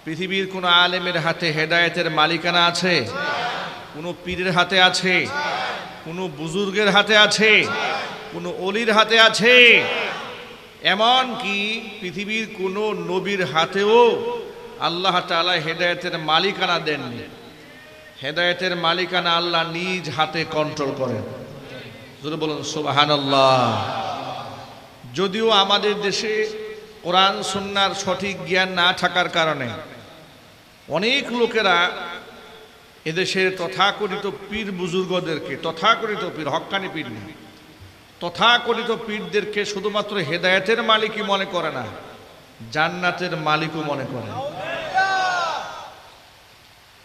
পৃথিবীর কোন আলেমের হাতে হেদায়েতের মালিকানা আছে? কোন পীরের হাতে আছে? কোন বুজুর্গের হাতে আছে? কোন অলির হাতে আছে? এমন কি পৃথিবীর কোন নবীর হাতেও আল্লাহ তাআলা হেদায়েতের মালিকানা দেননি। হেদায়েতের মালিকানা আল্লাহ নিজ হাতে কন্ট্রোল করেন। জোরে বলুন সুবহানাল্লাহ। যদিও আমাদের দেশে কোরআন সুন্নাহর সঠিক জ্ঞান না থাকার কারণে অনেক লোকেরা এদেশের তথাকথিত পীর বুজুর্গদেরকে, তথাকথিত পীর, হক্কানি পীর না, তথাকথিত পীরদেরকে শুধুমাত্র হেদায়েতের মালিকই মনে করে না, জান্নাতের মালিকও মনে করে।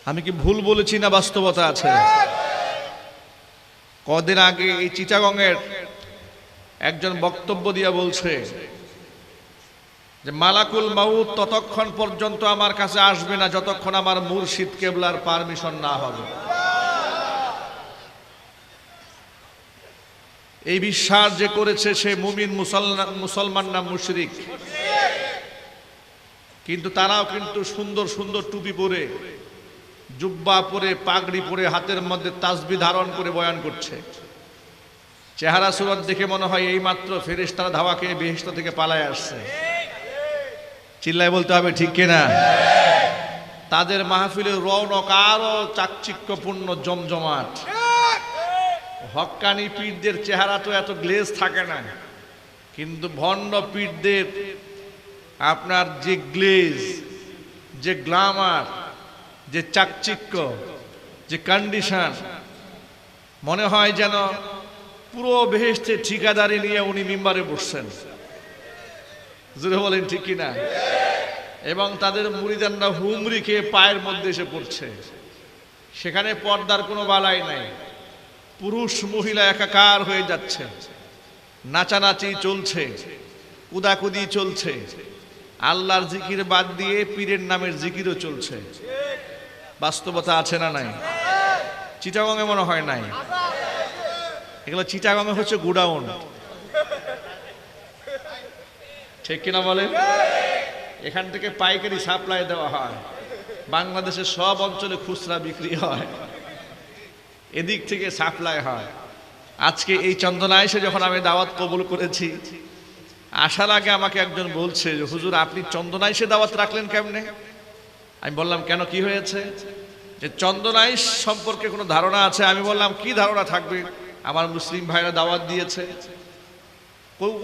আমি কি ভুল বলেছি না বাস্তবতা আছে? কদিন আগে এই চিটাগংয়ের একজন বক্তব্য দিয়া বলছে যে মালাকুল মাউত ততক্ষণ পর্যন্ত আমার কাছে আসবে না যতক্ষণ আমার মুর্শিদ কেবলার পারমিশন না হবে। এই বিশ্বাস যে করেছে সে মুমিন, মুসলমান না মুশরিক? কিন্তু তারাও কিন্তু সুন্দর সুন্দর টুপি পরে, জুব্বা পরে, পাগড়ি পরে, হাতের মধ্যে তাসবিহ ধারণ করে বয়ান করছে। চেহারা সুরত দেখে মনে হয় এইমাত্র ফেরেশতারা ধাওয়া খেয়ে বেহেশত থেকে পালায় আসছে। চিল্লায় বলতে হবে ঠিক কিনা? তাদের মাহফিলের রৌনক আরো চাকচিক্যপূর্ণ, জমজমাট। হক্কানি পীরদের চেহারা তো এত গ্লেজ থাকে না, কিন্তু ভণ্ড পীরদের আপনার যে গ্লেজ, যে গ্লামার, যে চাকচিক্য, যে কন্ডিশন, মনে হয় যেন পুরো বেহেশতে ঠিকাদারি নিয়ে উনি মিম্বারে বসছেন। জোরে বলেন ঠিক কিনা? এবং তাদের মুরিদানরা হুমরি খেয়ে পায়ের মধ্যে এসে পড়ছে। সেখানে পর্দার কোনো বালাই নাই, পুরুষ মহিলা একাকার হয়ে যাচ্ছে, নাচানাচি চলছে, কুদাকুদি চলছে, আল্লাহর জিকির বাদ দিয়ে পীরের নামের জিকিরও চলছে। বাস্তবতা আছে না নাই? চিটাগংয়ে মনে হয় নাই। এগুলো চিটাগংয়ে হচ্ছে গুডাউন, ঠিক কিনা বলেন? এখান থেকে পাইকারি সাপ্লাই দেওয়া হয়, বাংলাদেশের সব অঞ্চলে খুচরা বিক্রি হয়, এদিক থেকে সাপ্লাই হয়। আজকে এই চন্দনা এসে যখন আমি দাওয়াত কবুল করেছি, আসার আগে আমাকে একজন বলছে যে হুজুর আপনি চন্দনা এসে দাওয়াত রাখলেন কেমনে? আমি বললাম কেন, কি হয়েছে? যে চন্দনাইশ সম্পর্কে কোনো ধারণা আছে? আমি বললাম কি ধারণা থাকবে, আমার মুসলিম ভাইরা দাওয়াত দিয়েছে।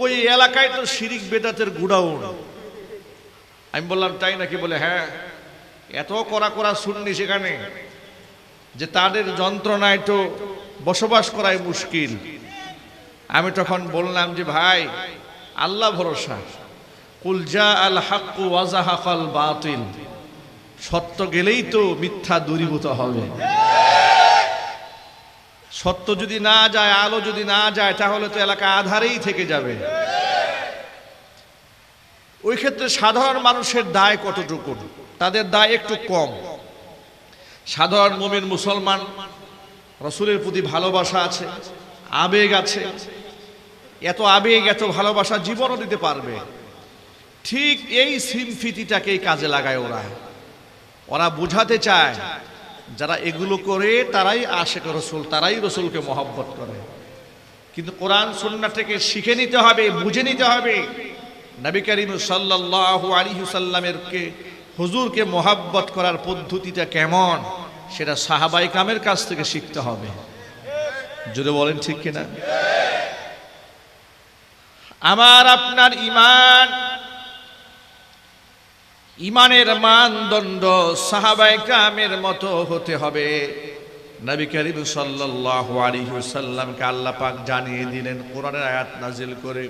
ওই এলাকায় তো শিরিক বেদাতের গুডাউন। আমি বললাম তাই নাকি? বলে হ্যাঁ, এত কড়া কড়া সুন্নি সেখানে যে তাদের যন্ত্রণায় তো বসবাস করাই মুশকিল। আমি তখন বললাম যে ভাই, আল্লাহ ভরসা, কুল জা আল হক ওয়া যাহাকাল বাতিল, সত্য গেলেই তো মিথ্যা দূরীভূত হবে। সত্য যদি না যায়, আলো যদি না যায়, তাহলে তো এলাকা আধারেই থেকে যাবে। ওই ক্ষেত্রে সাধারণ মানুষের দায় কতটুকু? তাদের দায় একটু কম। সাধারণ মুমিন মুসলমান, রাসূলের প্রতি ভালোবাসা আছে, আবেগ আছে, এত আবেগ, এত ভালোবাসা জীবনও দিতে পারবে। ঠিক এই সিম্পিতিটাকেই কাজে লাগায় ওরা বোঝাতে চায় যারা এগুলো করে তারাই আশিক রাসূল, তারাই রাসূলকে মহব্বত করে। কিন্তু কোরআন সুন্নাহ থেকে শিখে নিতে হবে, বুঝে নিতে হবে নবী করিম সাল্লাল্লাহু আলাইহি ওয়াসাল্লামের হুজুরকে মহব্বত করার পদ্ধতিটা কেমন, সেটা সাহাবায়ে কেরামের কাছ থেকে শিখতে হবে। জোরে বলেন ঠিক কিনা? আমার আপনার ইমানের মানদণ্ড সাহাবায়ে কেরামের মতো হতে হবে। নবী করিম সাল্লাল্লাহু আলাইহি ওয়াসাল্লামকে আল্লাহ পাক জানিয়ে দিলেন কোরআনের আয়াত নাজিল করে,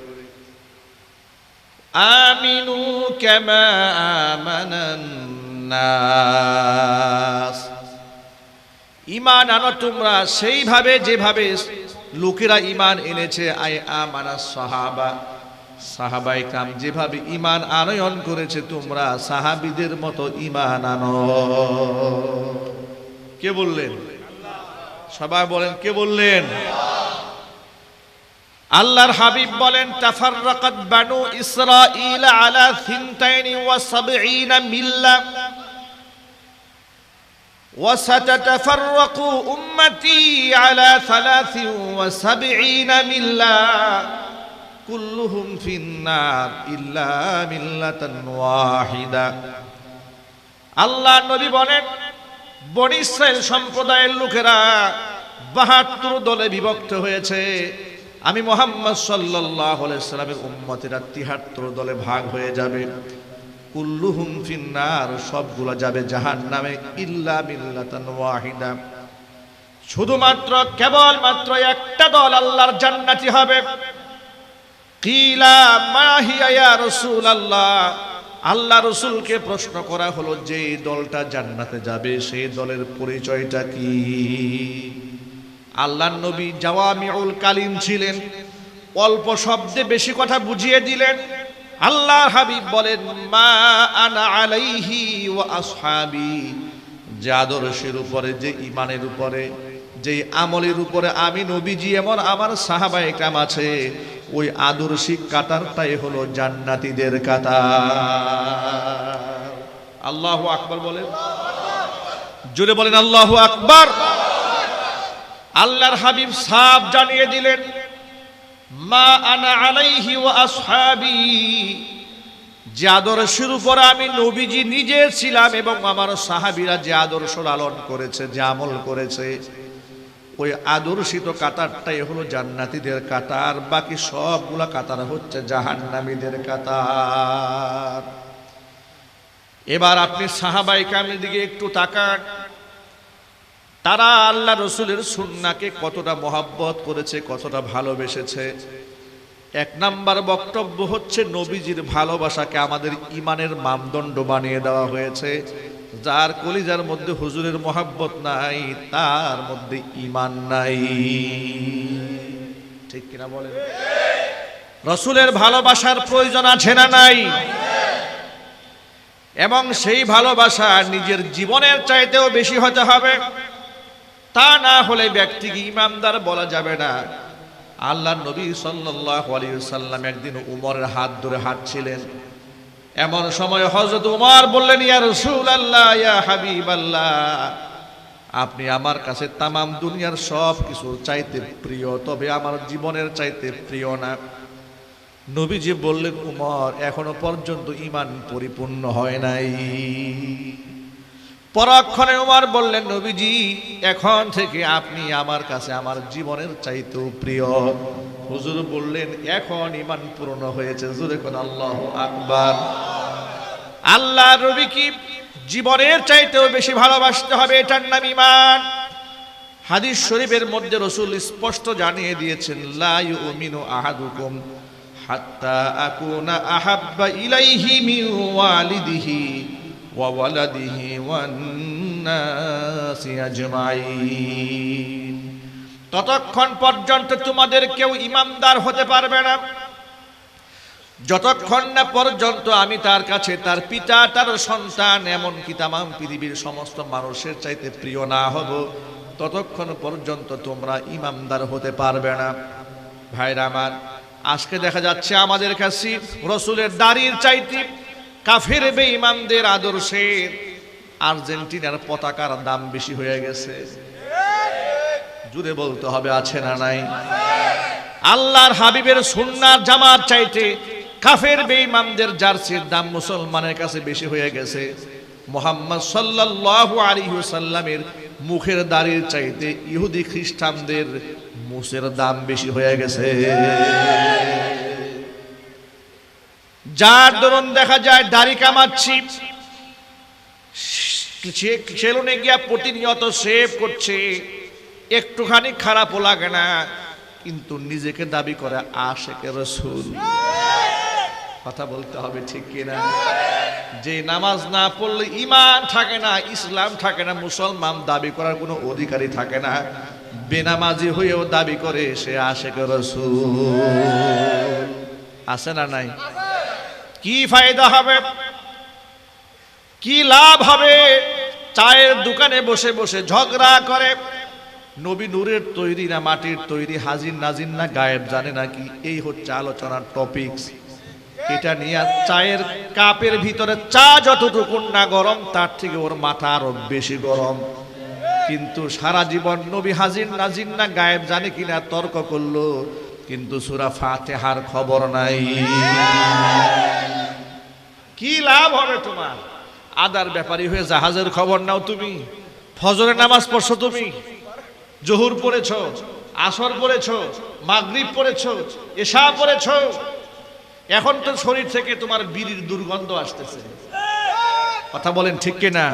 আমিনু কামা আমানান নাস, ঈমান আনো তোমরা সেইভাবে যেভাবে লোকেরা ঈমান এনেছে। আই আমানাস সাহাবা, সাহাবায়ে কেরাম যেভাবে ঈমান আনয়ন করেছে, তোমরা সাহাবীদের মতো ঈমান আনো। কে বললেন? সবাই বলেন কে বললেন? আল্লাহর হাবিব বলেন, তাফাররাকাত বানু ইসরাঈল আলা 72 মিল্লাহ, وستتفرق أمتي على 73 মিল্লা কুল্লুহুম ফিন্নার ইল্লা মিল্লাতান ওয়াহিদা। আল্লাহ নবী বলেন, বনী ইসরাইল সম্প্রদায়ের লোকেরা 72 দলে বিভক্ত হয়েছে। আমি মুহাম্মদ সাল্লাল্লাহু আলাইহি সাল্লামের উম্মতেরা 73 দলে ভাগ হয়ে যাবে। কুল্লুহুম ফিন্নার, সবগুলো যাবে জাহান্নামে, ইল্লা মিল্লাতান ওয়াহিদা, শুধুমাত্র কেবলমাত্র একটা দল আল্লাহর জান্নাতি হবে। কিলা মা হিয়া ইয়া রাসূলুল্লাহ, আল্লাহ রাসূলকে প্রশ্ন করা হলো, যে দলটা জান্নাতে যাবে সেই দলের পরিচয়টা কি? আল্লাহর নবী জাওয়ামিউল কালিম ছিলেন, অল্প শব্দে বেশি কথা বুঝিয়ে দিলেন। আল্লাহর হাবিব বলেন, মা আনা আলাইহি ওয়া আসহাবি, যে আদর্শের উপরে, যে ঈমানের উপরে, যে আমলের উপরে আমি নবীজি এবং আমার সাহাবায়ে কেরাম আছে, ওই আদর্শিক কাতারটাই হলো জান্নাতীদের কাতার। আল্লাহু আকবার বলেন, জোরে বলেন আল্লাহু আকবার। আল্লাহর হাবিব সাফ জানিয়ে দিলেন, মা আনা আলাইহি ওয়া আসহাবি, যে আদর্শের উপর আমি নবীজি নিজে ছিলাম এবং আমার সাহাবীরা যে আদর্শ লালন করেছে, যে আমল করেছে, ওই আদর্শিত কাতারটাই হলো জান্নাতীদের কাতার। বাকি সবগুলা কাতার হচ্ছে জাহান্নামীদের কাতার। এবার আপনি সাহাবায়ে কেরামের দিকে একটু তাকান, তারা আল্লাহ রসুলের সুন্নাহকে কতটা মহব্বত করেছে, কতটা ভালোবেসেছে। এক নাম্বার বক্তব্য হচ্ছে, নবীজির ভালোবাসাকে আমাদের ঈমানের মানদণ্ড বানিয়ে দেওয়া হয়েছে। যার কলিজার মধ্যে হুজুরের মহব্বত নাই, তার মধ্যে ঈমান নাই। ঠিক কিনা বলেন? রসুলের ভালোবাসার প্রয়োজন আছে না নাই? এবং সেই ভালোবাসা নিজের জীবনের চাইতেও বেশি হতে হবে। তা না হলে ব্যক্তিকে ইমানদার বলা যাবে না। আল্লাহর নবী সাল্লাল্লাহু আলাইহি ওয়াসাল্লাম একদিন উমরের হাত ধরে হাঁটছিলেন। এমন সময় হযরত উমর বললেন, ইয়া রাসূলুল্লাহ, ইয়া হাবিবাল্লাহ, আপনি আমার কাছে তামাম দুনিয়ার সব কিছু চাইতে প্রিয়, তবে আমার জীবনের চাইতে প্রিয় না। নবীজি বললেন, উমর, এখনো পর্যন্ত ঈমান পরিপূর্ণ হয় নাই। পরক্ষণে উমর বললেন, নবীজি, এখন থেকে আপনি আমার কাছে আমার জীবনের চাইতেও প্রিয়। হুজুর বললেন, এখন ঈমান পূর্ণ হয়েছে। জোরে কোন আল্লাহু আকবার। আল্লাহ নবী কি জীবনের চাইতেও বেশি ভালোবাসতে হবে, এটার নাম ঈমান। হাদিস শরীফের মধ্যে রাসূল স্পষ্ট জানিয়ে দিয়েছেন, লা ইউমিনু আহাদুকুম হাত্তা আকুনা আহাব্বা ইলাইহি মিন ওয়ালিদিহি ওয়া ওয়ালাদিহি ওয়ান নাসি আজমাইন। ততক্ষণ পর্যন্ত তোমাদের কেউ ঈমানদার হতে পারবে না, যতক্ষণ না পর্যন্ত আমি তার কাছে তার পিতা, তার সন্তান, এমনকি তামাম পৃথিবীর সমস্ত মানুষের চাইতে প্রিয় না হব, ততক্ষণ পর্যন্ত তোমরা ঈমানদার হতে পারবে না। ভাইরা আমার, আজকে দেখা যাচ্ছে আমাদের কাছে রাসূলের দাড়ির চাইতে কাফের বেঈমানদের আদর্শের আর্জেন্টিনার পতাকার দাম বেশি হয়ে গেছে। জুড়ে বলতে হবে, আছে না নাই? আল্লাহর হাবিবের সুন্নাহর জামার চাইতে কাফের বেঈমানদের জার্সির দাম মুসলমানের কাছে বেশি হয়ে গেছে। মুহাম্মদ সাল্লাল্লাহু আলাইহি ওয়াসাল্লামের মুখের দাড়ির চাইতে ইহুদি খ্রিস্টানদের মুখের দাম বেশি হয়ে গেছে। যার দরুন দেখা যায় দাড়ি কামাচ্ছি, সেলুনে গিয়া প্রতিনিয়ত শেভ করছে, একটুখানি খারাপও লাগে না, কিন্তু নিজেকে দাবি করে আশিকে রাসূল। কথা বলতে হবে, ঠিক কিনা? যে নামাজ না পড়লে ঈমান থাকে না, ইসলাম থাকে না, মুসলমান দাবি করার কোনো অধিকারই থাকে না। বেনামাজি হয়েও দাবি করে সে আশিকে রাসূল। আছে না নাই? কি ফায়দা হবে, কি লাভ হবে? চায়ের দোকানে বসে বসে ঝগড়া করে, নবী নূরের তৈরি না মাটির তৈরি, হাজির নাজির না গায়েব জানে নাকি, এই হচ্ছে আলোচনার টপিকস। এটা নিয়ে চায়ের কাপের ভিতরে চা যতটুকু না গরম তার থেকে ওর মাথা আরো বেশি গরম। কিন্তু সারা জীবন নবী হাজির নাজির না গায়েব জানে কিনা তর্ক করলো, কিন্তু সূরা ফাতিহার খবর নাই। কি লাভ হবে তোমার? আদার ব্যাপারী হয়ে জাহাজের খবর নাও তুমি, ফজরের নামাজ পড়ছো তুমি, জোহর পড়েছো, আসর পড়েছো, মাগরিব পড়েছো, এশা পড়েছো, এখন তো শরীর থেকে তোমার বিড়ির দুর্গন্ধ আসতেছে। কথা বলেন ঠিক কিনা?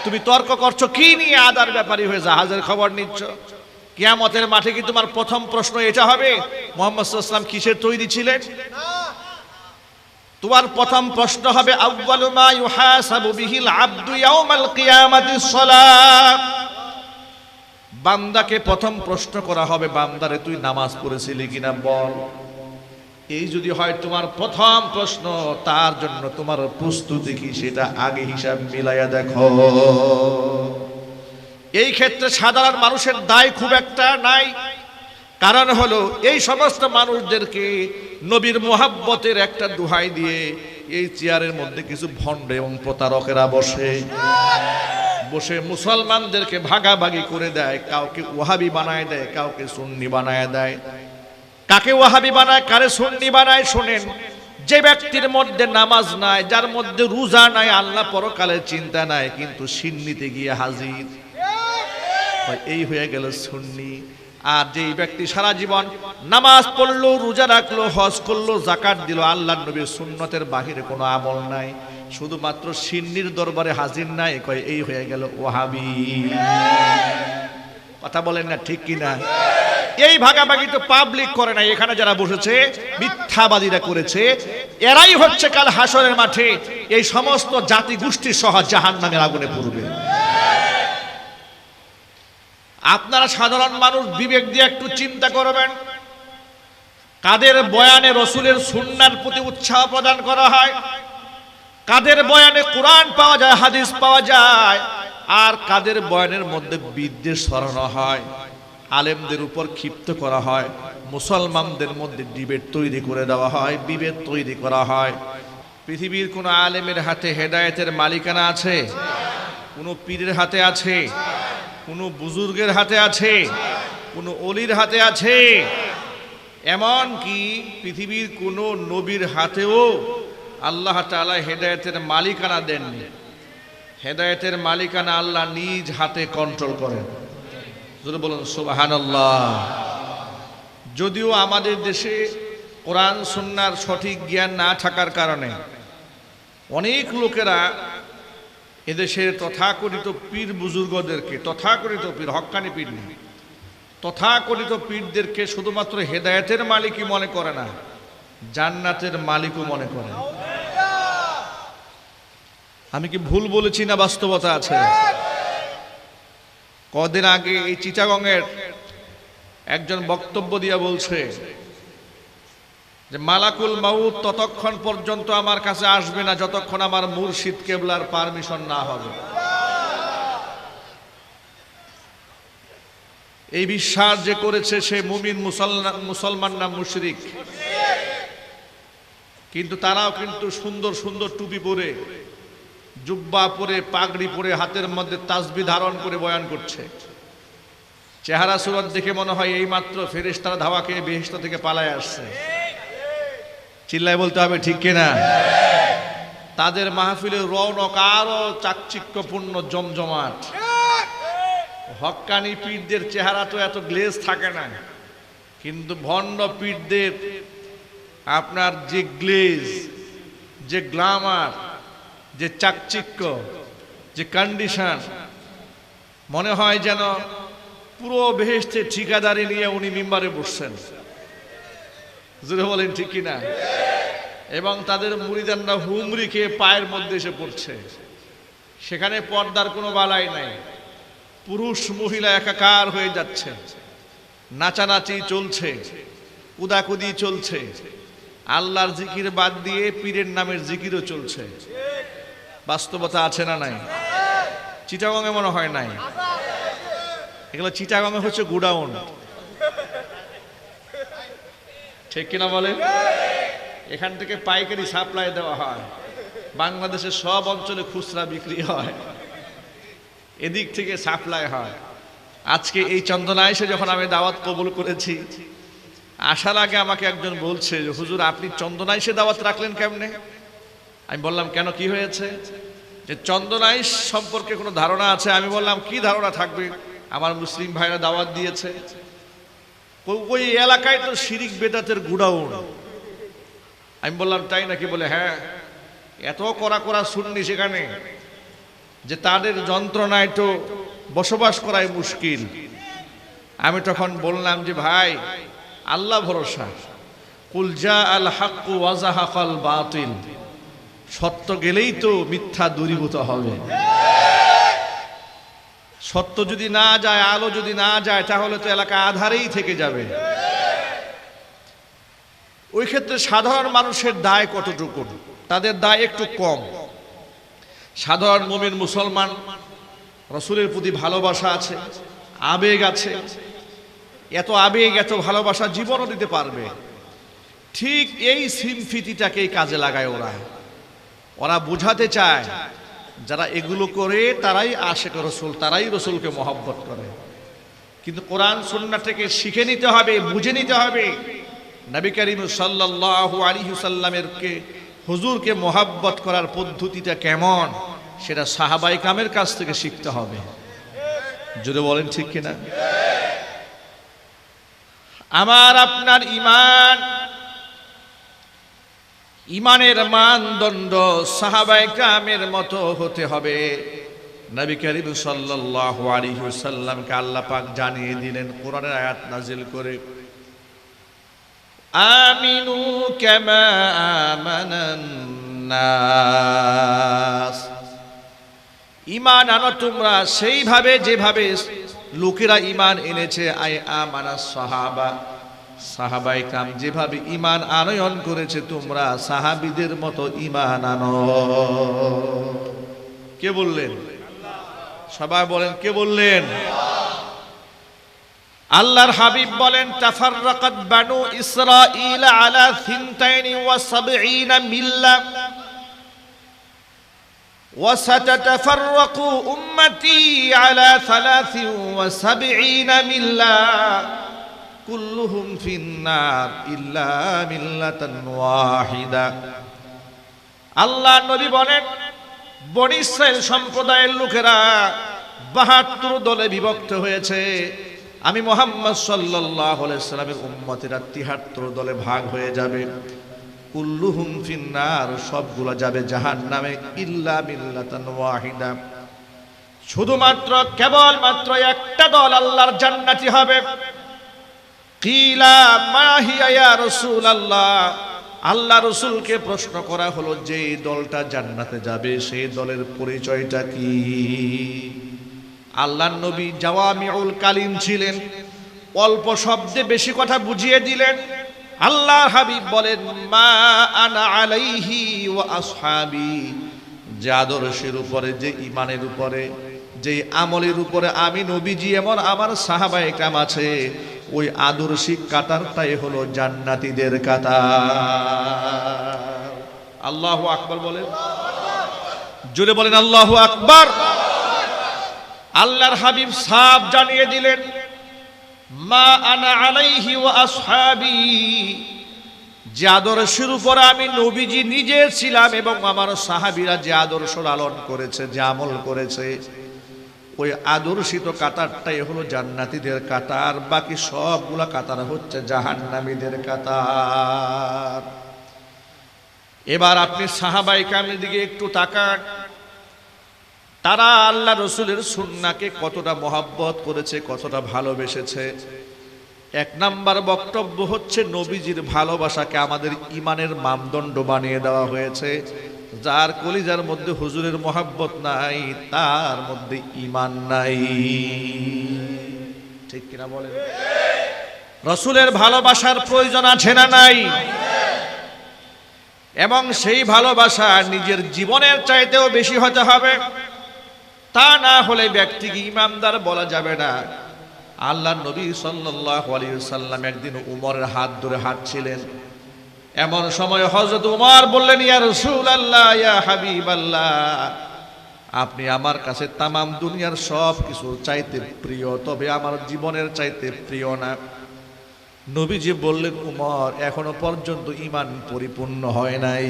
তুমি তর্ক করছো কি নিয়ে? আদার ব্যাপারী হয়ে জাহাজের খবর নিচ্ছ। কিয়ামতের মাঠে কি তোমার প্রথম প্রশ্ন এটা হবে মুহাম্মদ সাল্লাল্লাহু আলাইহি ওয়াসাল্লাম কিসের তৈরি ছিলেন? তোমার প্রথম প্রশ্ন হবে আউয়ালু মা ইউহাসাবু বিহিল আবদু ইয়াউমাল কিয়ামাতিস সালাত। বান্দাকে প্রথম প্রশ্ন করা হবে, বান্দারে তুই নামাজ পড়েছিলি কিনা বল। এই যদি হয় তোমার প্রথম প্রশ্ন, তার জন্য তোমার প্রস্তুতি কি সেটা আগে হিসাব মিলাইয়া দেখো। এই ক্ষেত্রে সাধারণ মানুষের দায় খুব একটা নাই। কারণ হলো এই সমস্ত মানুষদেরকে নবীর মোহাব্বতের একটা দোহাই দিয়ে এই চেয়ারের মধ্যে কিছু ভণ্ড এবং প্রতারকেরা বসে মুসলমানদেরকে ভাগাভাগি করে দেয়। কাউকে ওয়াহাবি বানায় দেয়, কাউকে সুন্নি বানায় দেয়। কাকে ওয়াহাবি বানায়, কারে সুন্নি বানায়? শোনেন, যে ব্যক্তির মধ্যে নামাজ নাই, যার মধ্যে রোজা নাই, আল্লাহ পরকালের চিন্তা নাই, কিন্তু সিন্নিতে গিয়ে হাজির, এই হয়ে গেল সুন্নি। আর যেই ব্যক্তি সারা জীবন নামাজ পড়লো, রোজা রাখলো, হজ করলো, যাকাত দিল, আল্লাহর নবীর সুন্নতের বাহিরে কোনো আমল নাই, শুধুমাত্র সিন্নির দরবারে হাজির নাই, কয় এই হয়ে গেল ওয়াহাবি। কথা বলেন না ঠিক কিনা? এই ভাগাভাগি তো পাবলিক করে নাই, এখানে যারা বসেছে মিথ্যাবাদীরা করেছে। এরাই হচ্ছে কাল হাসরের মাঠে এই সমস্ত জাতি গোষ্ঠী সহ জাহান্নামের আগুনে পড়বে। আপনারা সাধারণ মানুষ বিবেক দিয়ে একটু চিন্তা করবেন, কাদের বয়ানে রসুলের সুন্নাহর প্রতি উৎসাহ প্রদান করা হয়, কাদের বয়ানে কোরআন পাওয়া যায়, হাদিস পাওয়া যায়, আর কাদের বয়ানের মধ্যে বিদ্বেষ ছড়ানো হয়, আলেমদের উপর ক্ষিপ্ত করা হয়, মুসলমানদের মধ্যে ডিবেট তৈরি করে দেওয়া হয়, বিভেদ তৈরি করা হয়। পৃথিবীর কোন আলেমের হাতে হেদায়েতের মালিকানা আছে? কোন পীরের হাতে আছে? কোন বুজুর্গের হাতে আছে? কোন অলির হাতে আছে? এমন কি পৃথিবীর কোন নবীর হাতেও আল্লাহ তাআলা হেদায়েতের মালিকানা দেননি। হেদায়েতের মালিকানা আল্লাহ নিজ হাতে কন্ট্রোল করেন। জোরে বলুন সুবহানাল্লাহ। যদিও আমাদের দেশে কোরআন সুন্নাহর সঠিক জ্ঞান না থাকার কারণে অনেক লোকেরা এদেশের তথাকথিত পীর বুজুর্গদেরকে, তথাকথিত পীর, হক্কানি পীর না, তথাকথিত পীরদেরকে শুধুমাত্র হেদায়েতের মালিকই মনে করে না, জান্নাতের মালিকও মনে করে। আমি কি ভুল বলেছি না বাস্তবতা আছে? কদিন আগে এই চিটাগংয়ের একজন বক্তব্য দিয়া বলছে যে মালাকুল মাউত ততক্ষণ পর্যন্ত আমার কাছে আসবে না যতক্ষণ আমার মুর্শিদ কেবলার পারমিশন না হবে। এই বিশ্বাস যে করেছে সে মুমিন, মুসলমান না মুশরিক। কিন্তু তারাও কিন্তু সুন্দর সুন্দর টুপি পরে, জুব্বা পরে, পাগড়ি পরে, হাতের মধ্যে তাসবিহ ধারণ করে বয়ান করছে। চেহারা সুরত দেখে মনে হয় এই মাত্র ফেরেশতারা ধাওয়া খেয়ে বেহেশত থেকে পালায় আসছে। চিল্লায় বলতে হবে ঠিক কিনা? তাদের মাহফিলের রৌনক আরো চাকচিক্যপূর্ণ, জমজমাট। হক্কানি পীরদের চেহারা তো এত গ্লেজ থাকে না, কিন্তু ভণ্ড পীরদের আপনার যে গ্লেজ, যে গ্লামার, যে চাকচিক্য, যে কন্ডিশন, মনে হয় যেন পুরো বেহেশতে ঠিকাদারি নিয়ে উনি মিম্বারে বসছেন। জোরে বলেন ঠিক কিনা? এবং তাদের মুরিদানরা হুমরি খেয়ে পায়ের মধ্যে এসে পড়ছে। সেখানে পর্দার কোনো বালাই নাই, পুরুষ মহিলা একাকার হয়ে যাচ্ছে, নাচানাচি চলছে, কুদাকুদি চলছে, আল্লাহর জিকির বাদ দিয়ে পীরের নামের জিকিরও চলছে। বাস্তবতা আছে না নাই? চিটাগংয়ে মনে হয় নাই। এগুলো চিটাগংয়ে হচ্ছে গুডাউন, ঠিক কিনা বলে? এখান থেকে পাইকারি সাপ্লাই দেওয়া হয়, বাংলাদেশের সব অঞ্চলে খুচরা বিক্রি হয়, এদিক থেকে সাপ্লাই হয়। আজকে এই চন্দনা এসে যখন আমি দাওয়াত কবুল করেছি, আসার আগে আমাকে একজন বলছে যে হুজুর আপনি চন্দনা এসে দাওয়াত রাখলেন কেমনে? আমি বললাম কেন, কি হয়েছে? যে চন্দনাইশ সম্পর্কে কোনো ধারণা আছে? আমি বললাম কি ধারণা থাকবে, আমার মুসলিম ভাইরা দাওয়াত দিয়েছে। ওই এলাকায় তো শিরিক বেদাতের গুড়াউন। আমি বললাম তাই নাকি? বলে হ্যাঁ, এত কড়া কড়া সুন্নি সেখানে যে তাদের যন্ত্রণায় তো বসবাস করাই মুশকিল। আমি তখন বললাম যে ভাই, আল্লাহ ভরসা, কুল জা আল হাক্কু ওয়া যাহাকাল বাতিল, সত্য গেলেই তো মিথ্যা দূরীভূত হবে। সত্য যদি না যায়, আলো যদি না যায়, তাহলে তো এলাকা আধারেই থেকে যাবে। ওই ক্ষেত্রে সাধারণ মানুষের দায় কতটুকু? তাদের দায় একটু কম। সাধারণ মুমিন মুসলমান, রসুলের প্রতি ভালোবাসা আছে, আবেগ আছে, এত আবেগ এত ভালোবাসা জীবনও দিতে পারবে। ঠিক এই সিম্পিতিটাকেই কাজে লাগায় ওরা বোঝাতে চায় যারা এগুলো করে তারাই আশিক রসুল, তারাই রসুলকে মহব্বত করে। কিন্তু কোরআন সুন্নাহ থেকে শিখে নিতে হবে, বুঝে নিতে হবে নবী করিম সাল্লাল্লাহু আলাইহি ওয়াসাল্লামের হুজুরকে মহব্বত করার পদ্ধতিটা কেমন, সেটা সাহাবায়ে কেরামের কাছ থেকে শিখতে হবে। যদি বলেন ঠিক কিনা? আমার আপনার ইমানের মানদণ্ড সাহাবায়ে কেরামের মতো হতে হবে। নবী করিম সাল্লাল্লাহু আলাইহি ওয়াসাল্লামকে আল্লাহ পাক জানিয়ে দিলেন কোরআনের আয়াত নাজিল করে, আমিনু কামা আমানান নাস, ঈমান আনো তোমরা সেইভাবে যেভাবে লোকেরা ঈমান এনেছে। আই আমানাস সাহাবা, সাহাবায়ে কেরাম যেভাবে ঈমান আনয়ন করেছে, তোমরা সাহাবীদের মতো ঈমান আনো। কে বললেন? সবাই বলেন কে বললেন? আল্লাহর হাবিব বলেন, তাফাররাকাত বানু ইসরাঈল আলা 72 মিল্লাহ ওয়া সাতাতাফাররাকু উম্মতি আলা 73 মিল্লাহ কুল্লুহুম ফিন্নার ইল্লা মিল্লাতান ওয়াহিদা। আল্লাহ নবী বলেন, বনী ইসরাইল সম্প্রদায়ের লোকেরা 72 দলে বিভক্ত হয়েছে। আমি মুহাম্মদ সাল্লাল্লাহু আলাইহি সাল্লামের উম্মতেরা 73 দলে ভাগ হয়ে যাবে। কুল্লুহুম ফিন্নার, সবগুলো যাবে জাহান্নামে, ইল্লা মিল্লাতান ওয়াহিদা, শুধুমাত্র কেবলমাত্র একটা দল আল্লাহর জান্নাতি হবে। কিলা মা হিয়া ইয়া রাসূলুল্লাহ, আল্লাহ রসুলকে প্রশ্ন করা হলো যে দলটা জান্নাতে যাবে সেই দলের পরিচয়টা কি? আল্লাহর নবী জাওয়ামিউল কালিম ছিলেন, অল্প শব্দে বেশি কথা বুঝিয়ে দিলেন। আল্লাহর হাবিব বলেন, মা আনা আলাইহি ওয়া আসহাবি, যে আদর্শের উপরে, যে ঈমানের উপরে, যে আমলের উপরে আমি নবীজি এমন আমার সাহাবায়ে কেরাম আছে, ওই আদর্শিক কাতারটাই হলো জান্নাতীদের কাতার। আল্লাহু আকবার বলেন, জোরে বলেন আল্লাহু আকবার। আল্লাহর হাবিব সাফ জানিয়ে দিলেন, মা আনা আলাইহি ওয়া আসহাবি, যে আদর্শের উপর আমি নবীজি নিজে ছিলাম এবং আমার সাহাবীরা যে আদর্শ লালন করেছে, যে আমল করেছে, ওই আদর্শিত কাতারটাই হলো জান্নাতীদের কাতার। বাকি সবগুলা কাতার হচ্ছে জাহান্নামীদের কাতার। এবার আপনি সাহাবায়ে কেরামের দিকে একটু তাকান, তারা আল্লাহ রসুলের সুন্নাহকে কতটা মহব্বত করেছে, কতটা ভালোবেসেছে। এক নাম্বার বক্তব্য হচ্ছে, নবীজির ভালোবাসাকে আমাদের ঈমানের মানদণ্ড বানিয়ে দেওয়া হয়েছে। যার কলিজার মধ্যে হুজুরের মহব্বত নাই, তার মধ্যে ঈমান নাই। ঠিক কিনা বলেন? রসুলের ভালোবাসার প্রয়োজন আছে না নাই? এবং সেই ভালোবাসা নিজের জীবনের চাইতেও বেশি হতে হবে। তা না হলে ব্যক্তিকে ঈমানদার বলা যাবে না। আল্লাহর নবী সাল্লাল্লাহু আলাইহি ওয়াসাল্লাম একদিন উমরের হাত ধরে হাঁটছিলেন। এমন সময় হযরত উমর বললেন, ইয়া রাসূলুল্লাহ, ইয়া হাবিবাল্লাহ, আপনি আমার কাছে তামাম দুনিয়ার সব কিছু চাইতে প্রিয়, তবে আমার জীবনের চাইতে প্রিয় না। নবীজি বললেন, উমর, এখনো পর্যন্ত ঈমান পরিপূর্ণ হয় নাই।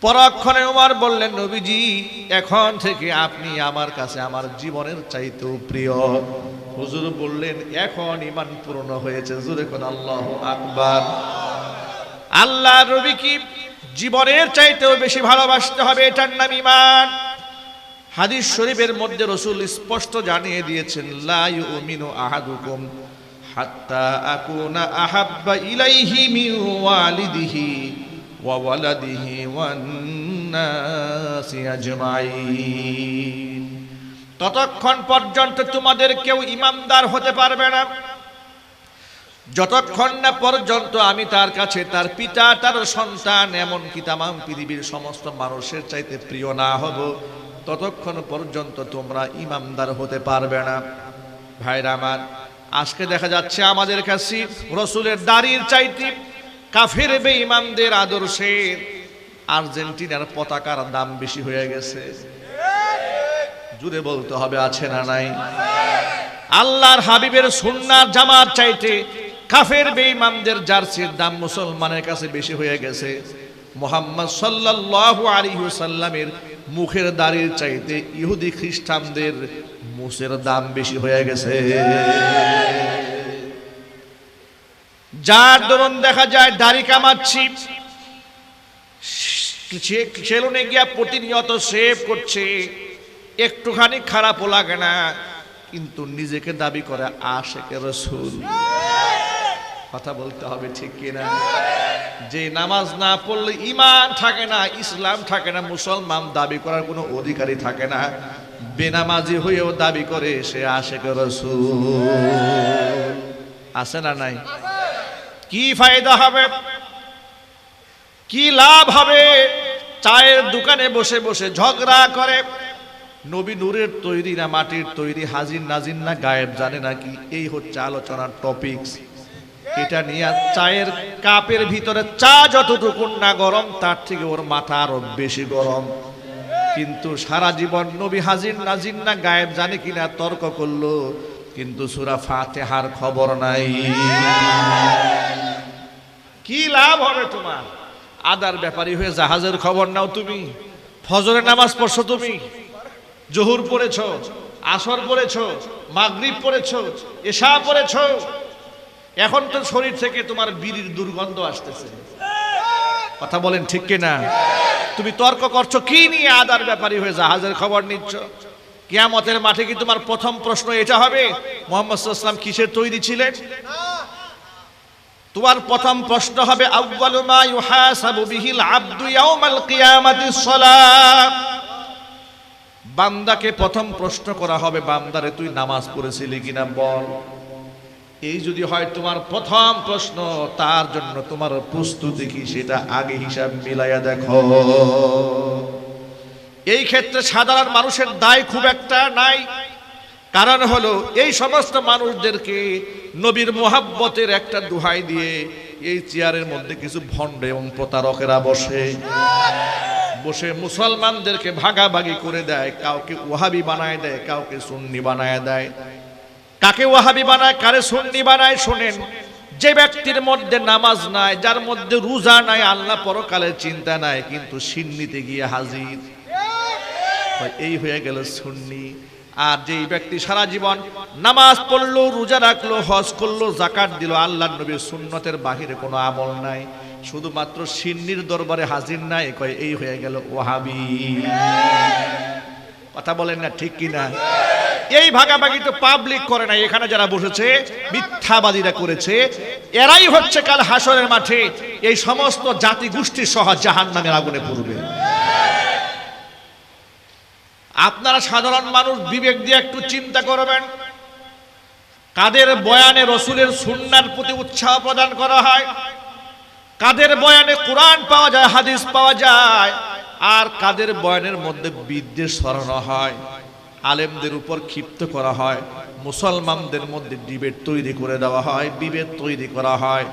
পরক্ষণে উমর বললেন, নবীজি, এখন থেকে আপনি আমার কাছে আমার জীবনের চাইতেও প্রিয়। হুজুর বললেন, এখন ঈমান পূর্ণ হয়েছে। জোরে কোন আল্লাহু আকবার। আল্লাহ নবী কি জীবনের চাইতেও বেশি ভালোবাসতে হবে, এটার নাম ঈমান। হাদিস শরীফের মধ্যে রাসূল স্পষ্ট জানিয়ে দিয়েছেন, লা ইউমিনু আহাদুকুম হাত্তা আকুনা আহাব্বা ইলাইহি মিন ওয়ালিদিহি ওয়া ওয়ালাদিহি ওয়ান নাসি আজমাইন। ততক্ষণ পর্যন্ত তোমাদের কেউ ঈমানদার হতে পারবে না যতক্ষণ না পর্যন্ত আমি তার কাছে তার পিতা, তার সন্তান, এমনকি তামাম পৃথিবীর সমস্ত মানুষের চাইতে প্রিয় না হব, ততক্ষণ পর্যন্ত তোমরা ঈমানদার হতে পারবে না। ভাইরা আমার, আজকে দেখা যাচ্ছে আমাদের কাছে রাসূলের দাড়ির চাইতে কাফের বেঈমানদের আদর্শের আর্জেন্টিনার পতাকার দাম বেশি হয়ে গেছে। জুড়ে বলতে হবে, আছে না নাই? আল্লাহর হাবিবের সুন্নাহর জামার চাইতে কাফের বেঈমানদের জার্সির দাম মুসলমানের কাছে বেশি হয়ে গেছে। মুহাম্মদ সাল্লাল্লাহু আলাইহি ওয়াসাল্লামের মুখের দাড়ির চাইতে ইহুদি খ্রিস্টানদের মুখের দাম বেশি হয়ে গেছে। যার দরুন দেখা যায় দাড়ি কামাচ্ছি, সেলুনে গিয়া প্রতিনিয়ত শেভ করছে, একটুখানি খারাপও লাগে না, কিন্তু নিজেকে দাবি করে আশিকে রাসূল। কথা বলতে হবে, ঠিক কিনা? যে নামাজ না পড়লে ঈমান থাকে না, ইসলাম থাকে না, মুসলমান দাবি করার কোনো অধিকারই থাকে না। বেনামাজি হয়েও দাবি করে সে আশিকে রাসূল। আছে না নাই? কি ফায়দা হবে, কি লাভ হবে? চায়ের দোকানে বসে বসে ঝগড়া করে, নবী নূরের তৈরি না মাটির তৈরি, হাজির নাজির না গায়েব জানে নাকি, এই হচ্ছে আলোচনার টপিকস। এটা নিয়ে চায়ের কাপের ভিতরে চা যতটুকু না গরম, তার থেকে ওর মাথা আরো বেশি গরম। কিন্তু সারা জীবন নবী হাজির নাজির না গায়েব জানে কিনা তর্ক করলো, কিন্তু সূরা ফাতিহার খবর নাই। কি লাভ হবে তোমার? আদার ব্যাপারী হয়ে জাহাজের খবর নাও তুমি, ফজরের নামাজ পড়ছো তুমি, জোহর পড়েছো, আসর পড়েছো, মাগরিব পড়েছো, এশা পড়েছো, এখন তো শরীর থেকে তোমার বিড়ির দুর্গন্ধ আসতেছে। কথা বলেন, ঠিক কিনা? তুমি তর্ক করছো কি নিয়ে? আদার ব্যাপারী হয়ে জাহাজের খবর নিচ্ছ। কিয়ামতের মাঠে কি তোমার প্রথম প্রশ্ন এটা হবে, মুহাম্মদ সাল্লাল্লাহু আলাইহি ওয়াসাল্লাম কিসের তৈরি ছিলেন? তোমার প্রথম প্রশ্ন হবে, আউয়ালু মা ইউহাসাবু বিহিল আবদু ইয়াউমাল কিয়ামাতিস সালাত। বান্দাকে প্রথম প্রশ্ন করা হবে, বান্দারে তুই নামাজ পড়েছিলি কিনা বল। এই যদি হয় তোমার প্রথম প্রশ্ন, তার জন্য তোমার প্রস্তুতি কি সেটা আগে হিসাব মিলাইয়া দেখো। এই ক্ষেত্রে সাধারণ মানুষের দায় খুব একটা নাই। কারণ হলো এই সমস্ত মানুষদেরকে নবীর মুহাব্বতের একটা দোহাই দিয়ে এই চেয়ারের মধ্যে কিছু ভণ্ড এবং প্রতারকেরা বসে বসে মুসলমানদেরকে ভাগাভাগি করে দেয়। কাউকে ওয়াহাবি বানায় দেয়, কাউকে সুন্নি বানায় দেয়। কাকে ওয়াহাবি বানায়, কারে সুন্নি বানায়? শোনেন, যে ব্যক্তির মধ্যে নামাজ নাই, যার মধ্যে রোজা নাই, আল্লাহ পরকালের চিন্তা নাই, কিন্তু সিন্নিতে গিয়ে হাজির, এই হয়ে গেল সুন্নি। আর যেই ব্যক্তি সারা জীবন নামাজ পড়লো, রোজা রাখলো, হজ করলো, যাকাত দিল, আল্লাহর নবীর সুন্নতের বাহিরে কোনো আমল নাই, শুধুমাত্র সিন্নির দরবারে হাজির নাই, কয় এই হয়ে গেল ওয়াহাবি। কথা বলেন না, ঠিক কিনা? এই ভাগাভাগি তো পাবলিক করে না, এখানে যারা বসেছে মিথ্যাবাদীরা করেছে। এরাই হচ্ছে কাল হাসরের মাঠে এই সমস্ত জাতি গোষ্ঠী সহ জাহান্নামের আগুনে পড়বে। আপনারা সাধারণ মানুষ বিবেক দিয়ে একটু চিন্তা করবেন, কাদের বয়ানে রসুলের সুন্নাহর প্রতি উৎসাহ প্রদান করা হয়, কাদের বয়ানে কোরআন পাওয়া যায়, হাদিস পাওয়া যায়, আর কাদের বয়ানের মধ্যে বিদ্বেষ ছড়ানো হয়, আলেমদের উপর ক্ষিপ্ত করা হয়, মুসলমানদের মধ্যে ডিবেট তৈরি করে দেওয়া হয়, বিভেদ তৈরি করা হয়।